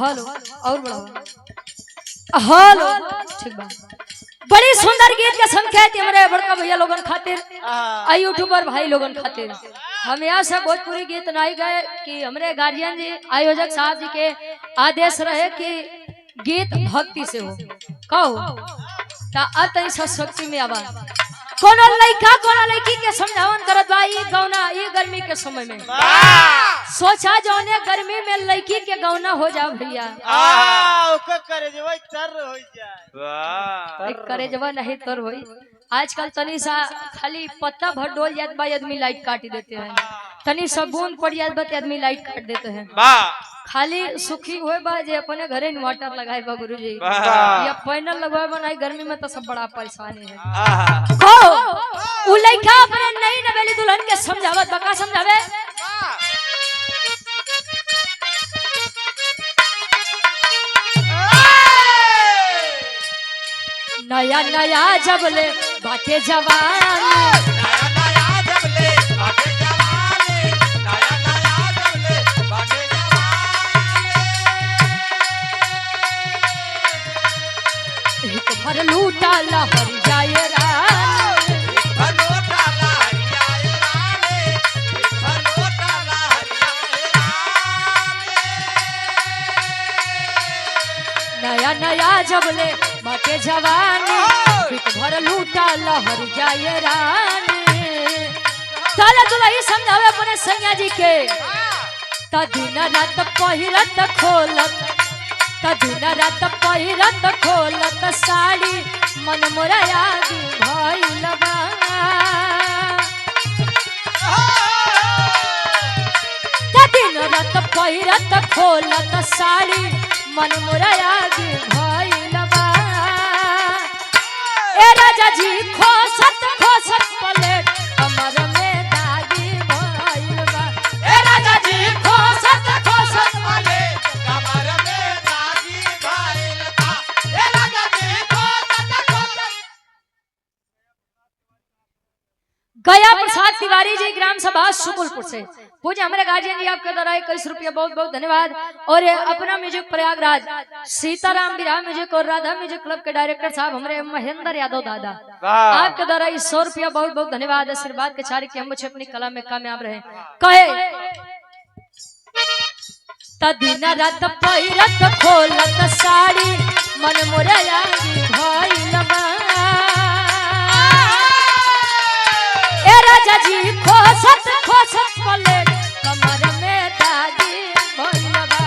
Hello और बढ़ाओ hello ठीक बा। बड़ी सुंदर गीत के संकेत हमारे बड़का भैया लोगन खातिर आ यूट्यूबर भाई लोगन खातिर हम यहाँ से भोजपुरी गीत नहीं गए कि हमारे गार्जियन जी आयोजक साहब जी के आदेश रहे कि गीत भक्ति से हो कहो ता अब शक्ति में आवा कोनो लड़का कोनो लड़की के समझावन करत बा ई गौना ई गर्मी के समय में सोचा जौने गर्मी में लड़की के गौना हो जा भैया ओके करे जवा तर हो जाए वाह करे जवा नहीं तर होई। आजकल तनी सा खाली पत्ता भर डोल जात बा आदमी लाइट काट देते हैं तनी सा बूंद पड़ जात बा आदमी लाइट काट देते हैं खाली सुखी होए बा जे अपने घरे इन्वर्टर लगाए बा गुरुजी या पैनल लगवाए बा नहीं गर्मी में तो सब बड़ा परेशानी है को उ लइका अपने नई नवेली दुल्हन के समझावत बका समझावे नया नया जबले बाटे जवान भर लूटा लहर जाए नया नया जबले बाटे जवानी भर लूटा लहर जाए रानी ताला दुल्ही समझावे अपने सैया जी के त दिन रात पहिरत खोलत दिन रात पहिरत खोलत साड़ी मन मोरा आगी भइल बा दिन रात पहिरत खोलत साड़ी मन मोरा आगी भइल बा ए राजा जी खोसत खोसत पलेट कमर में दागी भइल बा ए राजा जी खोसत खोसत पलेट कमर गया प्रसाद तिवारी जी ग्राम सभा सुकुलपुर से पूजे हमारे गार्जियन जी आपके द्वारा 21 रुपया बहुत बहुत धन्यवाद। और अपना म्यूजिक प्रयागराज सीताराम विराह म्यूजिक और राधा म्यूजिक क्लब के डायरेक्टर साहब हमारे महेंद्र यादव दादा आपके द्वारा 100 रुपया बहुत बहुत धन्यवाद। आशीर्वाद के चारी की हम बच्चे अपनी कला में कामयाब रहे कहे दिन रात पहिरत खोलत साड़ी मन मोरा आगी भइल बा राजा जी खोसत खोसत पलेट कमर में दागी भइल बा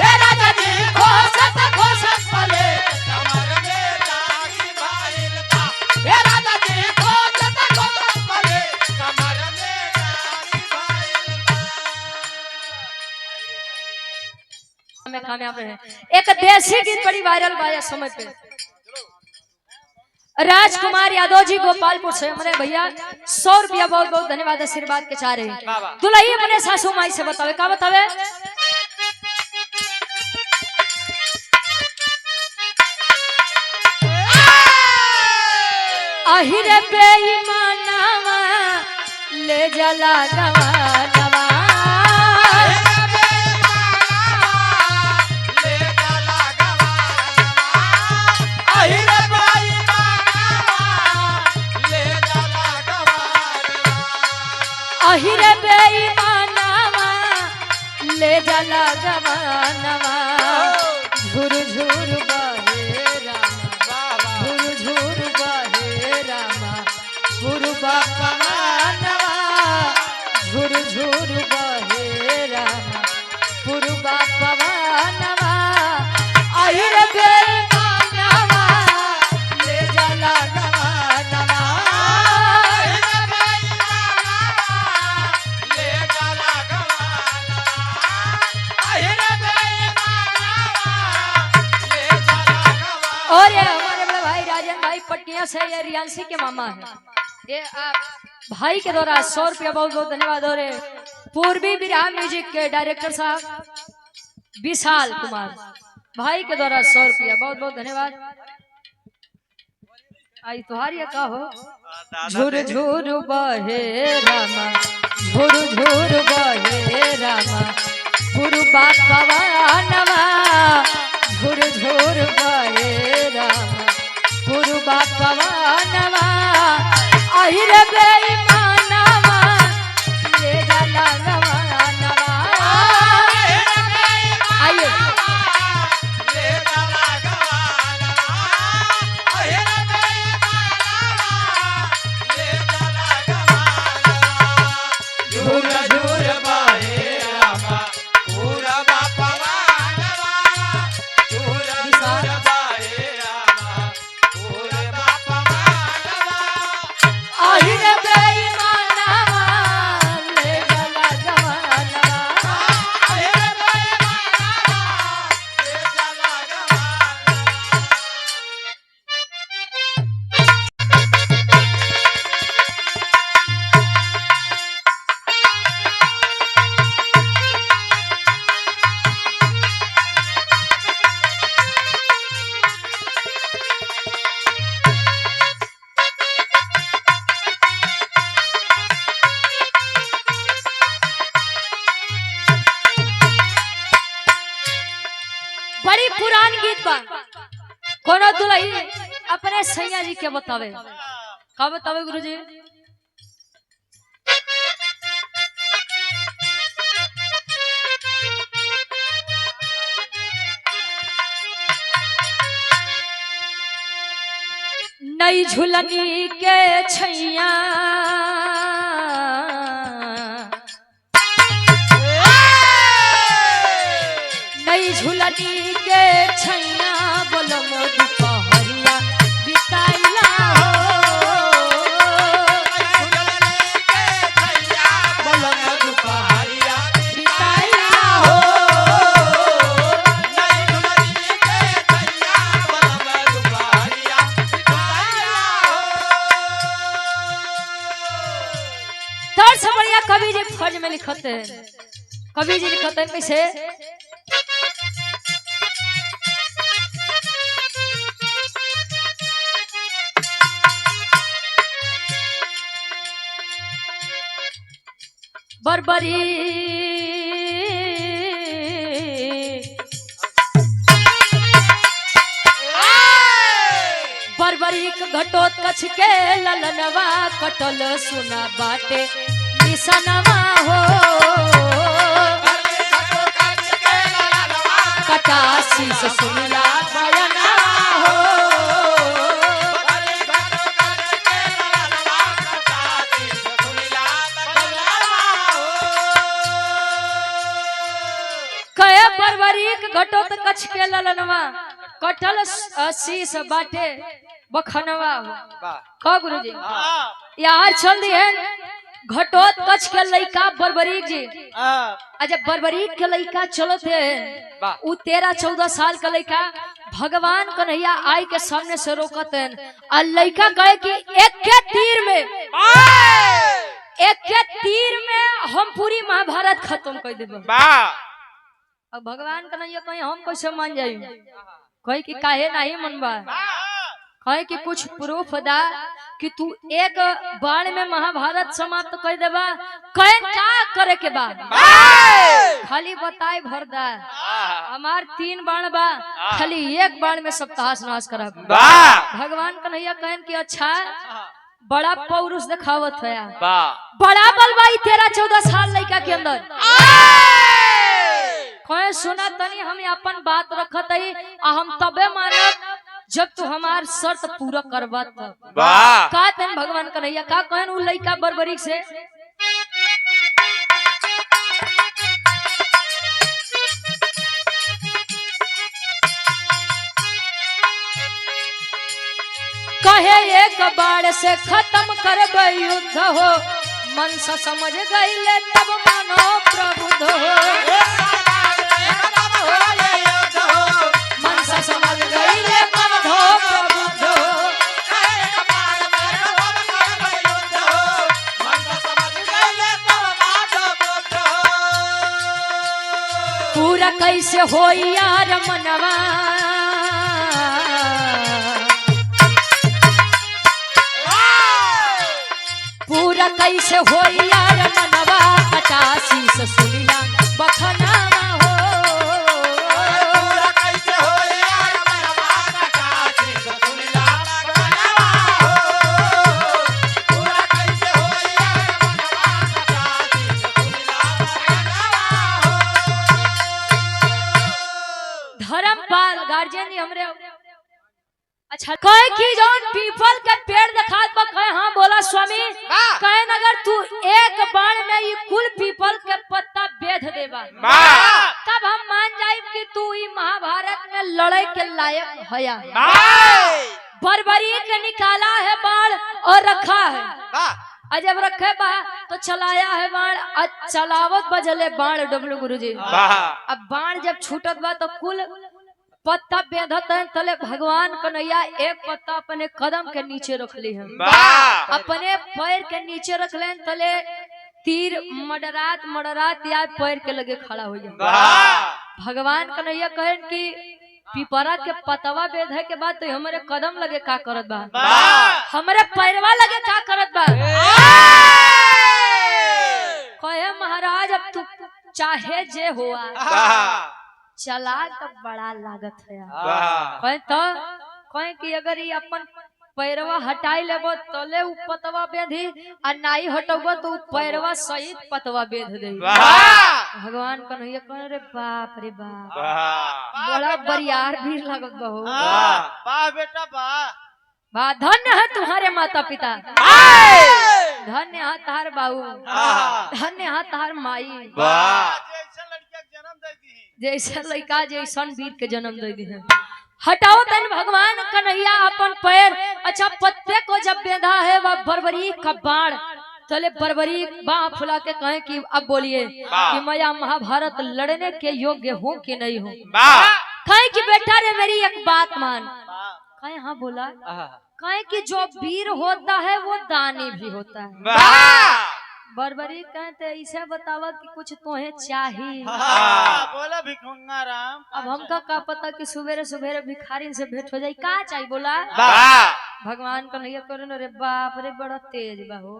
ए राजा जी खोसत खोसत पलेट कमर में दागी भइल बा ए राजा जी खोसत खोसत पलेट कमर में दागी भइल बा में कामयाब रहे। एक देसी गीत बड़ी वायरल बा समय पे राजकुमार यादव जी गोपालपुर से हमारे भैया 100 रुपया बहुत बहुत धन्यवाद। आशीर्वाद के चाह रहे दुल्ही अपने सासू माई से बतावे का बतावे अहिरे बेईमानवा ले जला गवानवा अहिरे बेईमानवा ले जला गवानवा झुर झुर बहे रामा झुर झुर बहे रामा गुरुबा पवनवा झुर झुर बहे रामा गुरुबा पवनवा अहिरे बेईमानवा ले जला गवानवा और ये हमारे बड़े भाई राजन भाई पटिया से ये रियांसी के मामा है ये भाई के द्वारा 100 रुपया बहुत बहुत धन्यवाद। और पूर्वी विराह म्यूजिक के डायरेक्टर साहब विशाल कुमार भाई के द्वारा 100 रुपया बहुत बहुत धन्यवाद। आई तुम्हारी का हो झुर झुर बहे रामा झुर झुर बहे रामा पुरबा पवनवा झुर झुर बहे राम पुरबा पवनवा अहिर बेईमानवा ले जाला नवा नवा आइए बड़ी पुरान गीत बा कोनो दुल्ही अपने सैया जी के बतावे का बतावे गुरुजी नई झुलनी के छैया नई झुलनी के छैया बोलम दुपहरिया बिताइला बोलम दुपहरिया बिताइला थर्ड से बढ़िया कवि जी फर्ज में लिखते हैं कवि जी लिखते हैं कैसे बरबरी बरबरीक घटोत कछ के ललनवा कटल सुना बाटे निसनवा हो कटासी से सुनला बयना हो बरबरीक घटोत कछ के ललनवा कटल शीस बाटे बखनवा का गुरुजी यार चल दी है घटोत कछ के लइका बरबरीक जी अच्छा बरबरीक के लइका चलत है उ 13-14 साल का लइका भगवान कन्हैया आई के सामने से रोकत है और लइका कहे कि एक के तीर में हम पूरी महाभारत खत्म कर देबो अब भगवान कन्हैया कहीं हम कैसे मान जाई कहे कि काहे नहीं मनबा कहे कि कुछ प्रूफ दा कि तू एक बाण में महाभारत समाप्त कर देबा कहे का करे के बाद खाली बताए भरदा हमार 3 बाण बा खाली एक बाण में सब तहस नहस करब भगवान कन्हैया कहन कि अच्छा बड़ा पौरुष दिखावत है बड़ा बलवाई 13-14 साल लड़का के अंदर कहे सुना तनी हम अपन बात रखत है हम तबे मानब जब तू हमार शर्त पूरा करवा तब का तन भगवान कन्हैया का कहन उ लइका बरबरीक से कहे एक बार से खत्म करबे युद्ध हो मन से समझ गईले तब मानो प्रबुद्ध हो मन से समझ गईले तब हो प्रबुद्ध हो पूरा कैसे हो यार मनवा पूरा कैसे हो यार मनवा 85 से सुनिला बखनावा अच्छा कहे कि जौन पीपल के पेड़ दिखात बा कहे हाँ बोला स्वामी कहे अगर तू एक बाण में ये कुल पीपल के पत्ता बेध देबा तब हम मान जाए कि तू ई महाभारत में लड़े के लायक हया बरबरी के निकाला है बाण और रखा है जब रखे बा तो चलाया है बाण चलावत बजले बाण डब्लू गुरुजी अब बाण जब छूटत बा तो कुल पत्ता बेधत है तले भगवान कन्हैया एक पत्ता अपने कदम के नीचे रख ली है अपने पैर के नीचे रख ले तले तीर मडरात मडरात या पैर के लगे खड़ा हो जाए भगवान कन्हैया कहे कि पिपरा के पतवा बेधे के बाद तो हमारे कदम लगे का करत बा हमारे पैरवा लगे का करत बा कहे महाराज अब तू चाहे जे हुआ चला तो बड़ा लागत है कहे तो कहे कि अगर ये अपन पैरवा हटाई लेबो तले उ पतवा बेधी आ नाई हटबो तो उ पैरवा सहित पतवा बेध दे भगवान कन्हैया कहे रे बाप बड़ा बरियार भी लागत बहो वाह बेटा वाह धन्य है तुम्हारे माता पिता धन्य है तार बाबू धन्य है तार माई जैसा लड़का जैसा वीर के जन्म दे दी है हटाओ तन भगवान कन्हैया अपन पैर अच्छा पत्ते को जब बेधा है वह बरबरी का बाण चले बरबरी बाह फुला के कहे कि अब बोलिए कि मैं महाभारत लड़ने के योग्य हूँ कि नहीं हूँ कहे कि बेटा रे मेरी एक बात मान कहे हाँ बोला कहे कि जो वीर होता है वो दानी भी होता है बरबरी कहते ऐसे बतावा कि कुछ तोहे चाहिए बोला भिखमंगा राम अब हमका का पता कि सुबेरे सुबेरे भिखारी से भेंट हो जाए का चाहिए बोला भगवान कन्हैया करे रे बाप रे बड़ा तेज बाहो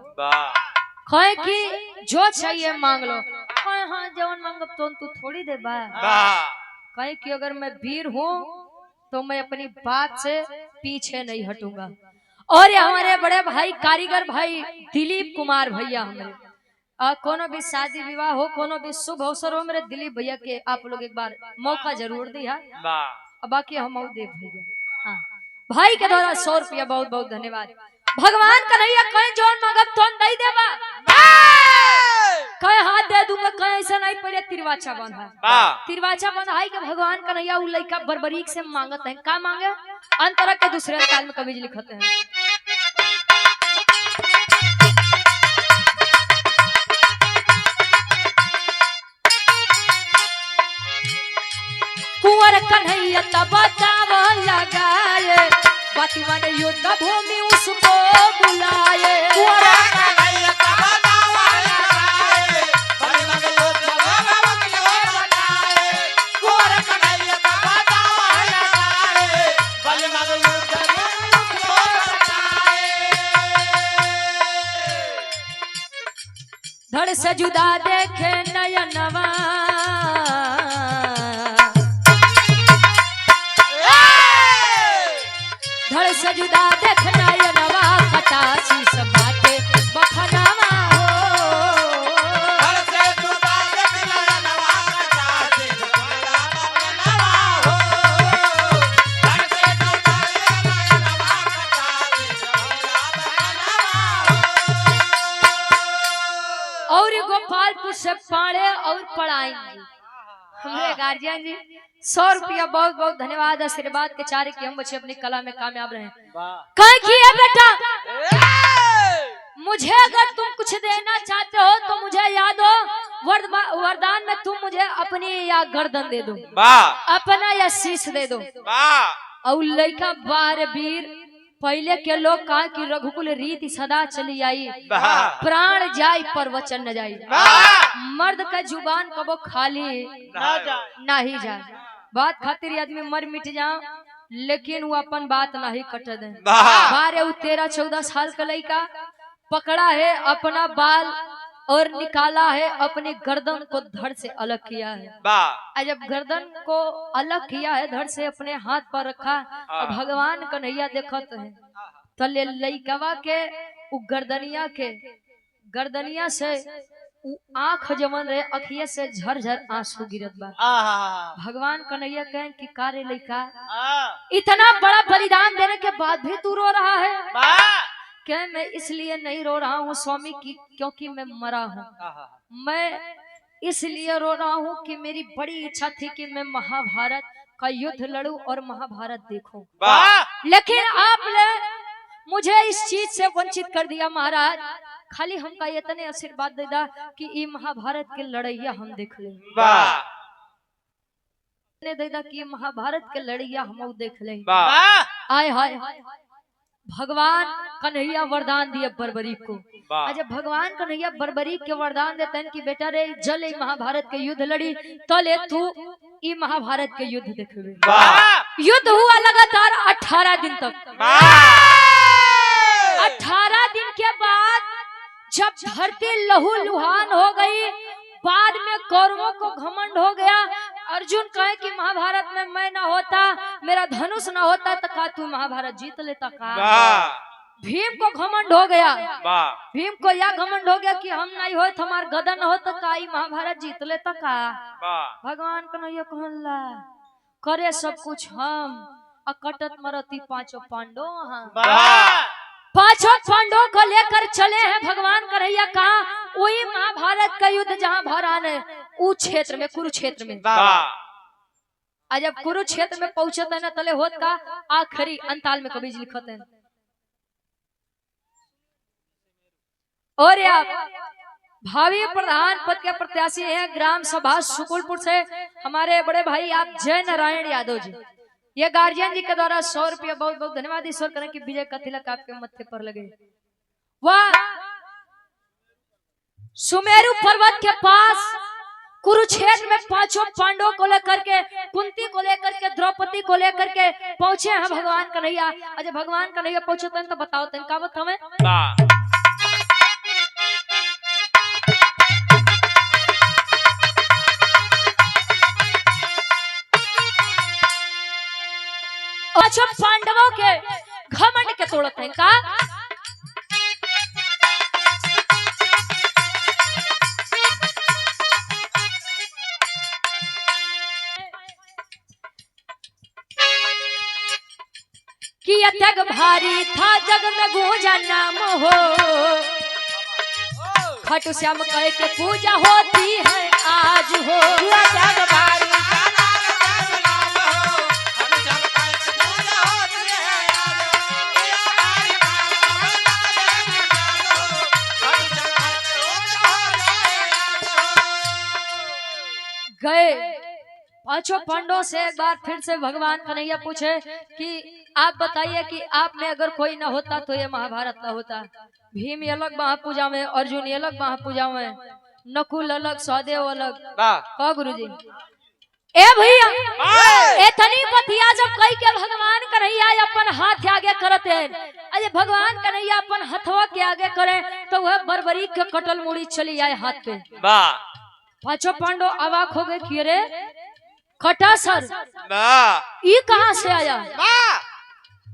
कहे कि जो चाहिए मांग लो कहे हाँ जवन मांगब तो तू थोड़ी दे बा कहे कि अगर मैं वीर हूँ तो मैं अपनी बात से पीछे नहीं हटूंगा और हमारे बड़े भाई कारीगर भाई दिलीप कुमार भैया हमारे कोनो भी शादी विवाह हो कोनो भी शुभ अवसर हो मेरे दिलीप भैया के आप लोग एक बार मौका जरूर दिया बाकी हम दे भैया हाँ भाई के द्वारा 100 रुपया बहुत बहुत धन्यवाद भगवान कन्हैया कहे जौन मांगब तो नहीं देबा कहे हाथ दे दूंगा कहे ऐसा नहीं पहले तिरवाचा बंधाई के भगवान कन्हैया उ लइका बरबरीक से मांगत है का मांगे अंतरा के दूसरे काल में कवि लिखते हैं कुंवर कन्हैया तब दावा लगाए बाती माने युद्ध भूमि उसको बुलाए धड़ से जुदा देखे नयनवा धड़ से जुदा देख नयनवा कटासी सब बाटे बखनावा धड़ से जुदा देख नयनवा कटासी धड़ से जुदा देख नयनवा और गोपालपुर से पाड़े और पढ़ाएंगे हमारे गार्जियन जी 100 रुपया बहुत बहुत धन्यवाद आशीर्वाद के चारे की हम बच्चे अपनी कला में कामयाब रहे कहे कि बेटा मुझे अगर तुम कुछ देना चाहते हो तो मुझे याद हो वरदान में तुम मुझे अपनी या गर्दन दे दो अपना या शीश दे दो और लड़का बार वीर पहले के लोग कहा कि रघुकुल रीति सदा चली आई प्राण जाय पर वचन न जाई मर्द का जुबान कबो खाली ना ही जाए बात खातिर आदमी मर मिट जाओ लेकिन वो अपन बात नहीं कट दे बारे वो 13-14 साल का लड़का पकड़ा है अपना बाल और निकाला है अपनी गर्दन को धड़ से अलग किया है जब गर्दन को अलग किया है धड़ से अपने हाथ पर रखा और भगवान कन्हैया देखत है तले लइकवा के गर्दनिया से आंख जमन रहे अखिए से झरझर आंसू गिरत बा। भगवान कन्हैया कहें कि कारे लइका इतना बड़ा बलिदान देने के बाद भी तू रो रहा है। क्या मैं इसलिए नहीं रो रहा हूँ स्वामी की क्योंकि मैं मरा हूँ, मैं इसलिए रो रहा हूँ कि मेरी बड़ी इच्छा थी कि मैं महाभारत का युद्ध लड़ूं और महाभारत देखूं, लेकिन आपने मुझे इस चीज से वंचित कर दिया महाराज। खाली हमका इतने आशीर्वाद दे दा कि ये महाभारत के लड़ैया हम देख ले, दे दा कि महाभारत के लड़ैया हम देख ले। आय हाय भगवान कन्हैया वरदान दिए बर्बरीक को। जब भगवान कन्हैया बर्बरीक के वरदान देते हैं कि बेटा रे जल महाभारत के युद्ध लड़ी तो ले तू ई महाभारत के युद्ध देखबे। युद्ध हुआ लगातार 18 दिन तक। 18 दिन के बाद जब धरती लहू लुहान हो गई, बाद में कौरवों को घमंड हो गया। अर्जुन कहे कि महाभारत में मैं ना होता, मेरा धनुष ना होता तो का तू महाभारत जीत लेता का। भीम को घमंड हो गया, भीम को यह घमंड हो गया कि हम नहीं हो हमार गदा न हो तो का महाभारत जीत लेता का। भगवान कन्हैया कहला करे सब कुछ हम अकटत मरती पांचों पांडव। पांचों पांडवों को लेकर चले हैं भगवान कन्हैया कहा वही महाभारत का युद्ध जहां भरान है उस क्षेत्र में, कुरुक्षेत्र में। जब कुरुक्षेत्र में पहुंचते हैं ना तले होत का आखिरी अंताल में कभी लिखते हैं। और आप भावी प्रधान पद के प्रत्याशी हैं ग्राम सभा सुकुलपुर से हमारे बड़े भाई आप जय नारायण यादव जी। ये गार्जियन जी के द्वारा 100 रुपया बहुत बहुत धन्यवाद। ईश्वर करें कि विजय का तिलक आपके मत्थे पर लगे। वह सुमेरु पर्वत के पास कुरुक्षेत्र में पांचों पांडवों को लेकर के, कुंती को लेकर के, द्रौपदी को लेकर के पहुंचे हैं भगवान कन्हैया। अजय भगवान कन्हैया पहुंचे तो बताओ का बता हमें। पांचों पांडवों के घमंड के तोड़ते हैं का। कि अत्यग भारी था जग में गूंजा नाम हो, खाटू श्याम कहे के पूजा होती है आज हो। अत्यग भारी गए पांचों पांडवों से एक बार फिर से भगवान कन्हैया पूछे कि आप बताइए कि आप में अगर कोई ना होता तो ये महाभारत ना होता। भीम अलग महापूजा में, अर्जुन अलग महापूजा में, नकुल अलग, सहदेव अलग। कहा गुरुजी ए भैया इतनी बतिया जब कई के भगवान कन्हैया अपन हाथ आगे करते हैं। अरे भगवान कन्हैया अपन हथवा के आगे करे तो वह बर्बरीक के कटल मुड़ी चली आए हाथ पे। पांचों पांडव अवाक हो गए कि अरे कटा सर ये कहां से आया।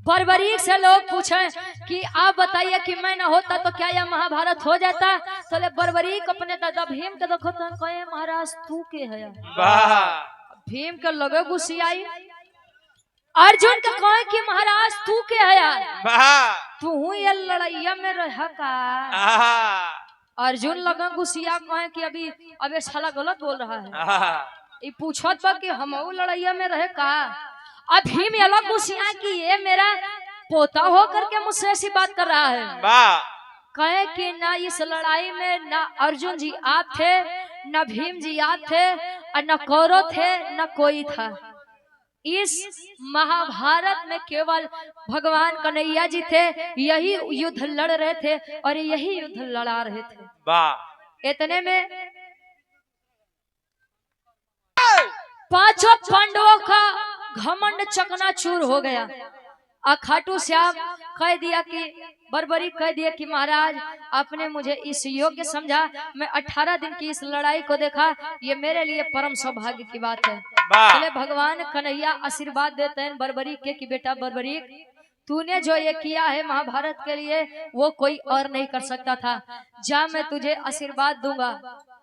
बर्बरीक से लोग पूछे कि आप बताइए कि मैं ना होता तो क्या यह महाभारत हो जाता। तो ले बर्बरीक अपने दादा भीम के देखो तो कहे महाराज तू के है। भीम के लगे गुस्सी आई। अर्जुन के कहे कि महाराज तू के है, तू ये लड़ाइया में रहा का। अर्जुन लगा गुस्सिया कहे कि अबे साला गलत बोल रहा है। ये पूछत बा कि हम लड़ाइया में रहे का। अब भीम अलग गुस्सिया कि ये मेरा पोता होकर के मुझसे ऐसी बात कर रहा है। कहे कि ना इस लड़ाई में ना अर्जुन जी आप थे, ना भीम जी आप थे, और न कौरव थे, न कोई था। इस महाभारत में केवल भगवान कन्हैया जी थे, यही युद्ध लड़ रहे थे और यही युद्ध लड़ा रहे थे। इतने में पांचों पांडवों का घमंड चकनाचूर हो गया। खाटू श्याम कह दिया कि बर्बरी कह दिया कि महाराज आपने मुझे इस योग्य समझा, मैं 18 दिन की इस लड़ाई को देखा, ये मेरे लिए परम सौभाग्य की बात है। चले भगवान कन्हैया आशीर्वाद देते हैं बर्बरी के कि बेटा बर्बरी तूने जो ये किया है महाभारत के लिए वो कोई और नहीं कर सकता था। जा, मैं तुझे आशीर्वाद दूंगा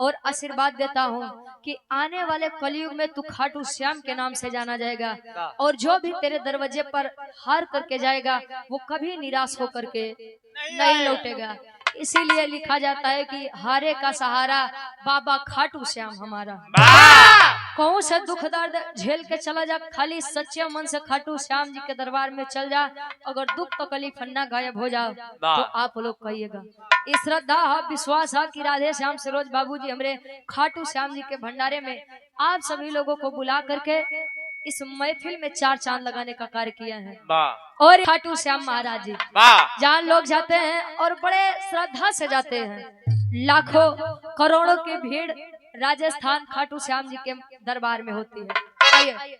और आशीर्वाद देता हूँ कि आने वाले कलयुग में तू खाटू श्याम के नाम से जाना जाएगा और जो भी तेरे दरवाजे पर हार करके जाएगा वो कभी निराश होकर के नहीं लौटेगा। इसीलिए लिखा जाता है कि हारे का सहारा बाबा खाटू श्याम हमारा। कौन सा दुख दर्द झेल के चला जा, खाली सच्चे मन से खाटू श्याम जी के दरबार में चल जा। अगर दुख तकलीफ फन्ना गायब हो जाओ तो आप लोग कहिएगा। इस श्रद्धा विश्वास है कि राधे श्याम सरोज बाबूजी हमरे खाटू श्याम जी के भंडारे में आप सभी लोगों को बुला करके इस महफिल में 4 चांद लगाने का कार्य किया है। और खाटू श्याम महाराज जी जहाँ लोग जाते हैं और बड़े श्रद्धा से जाते हैं, लाखों करोड़ों की भीड़ राजस्थान खाटू श्याम जी के दरबार में होती है। आइए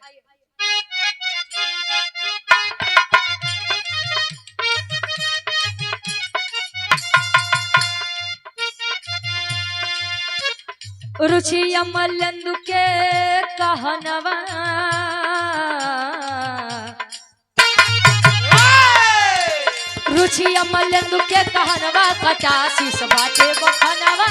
रुचि अमलंदु के कहनवा रुचि अमलंदु के कहनवा कटासी बाटे बखनवा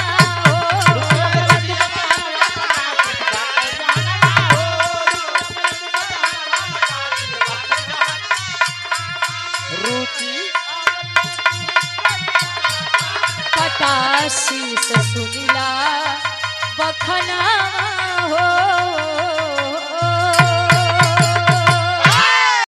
कटासी सुनीला बखनवा हो।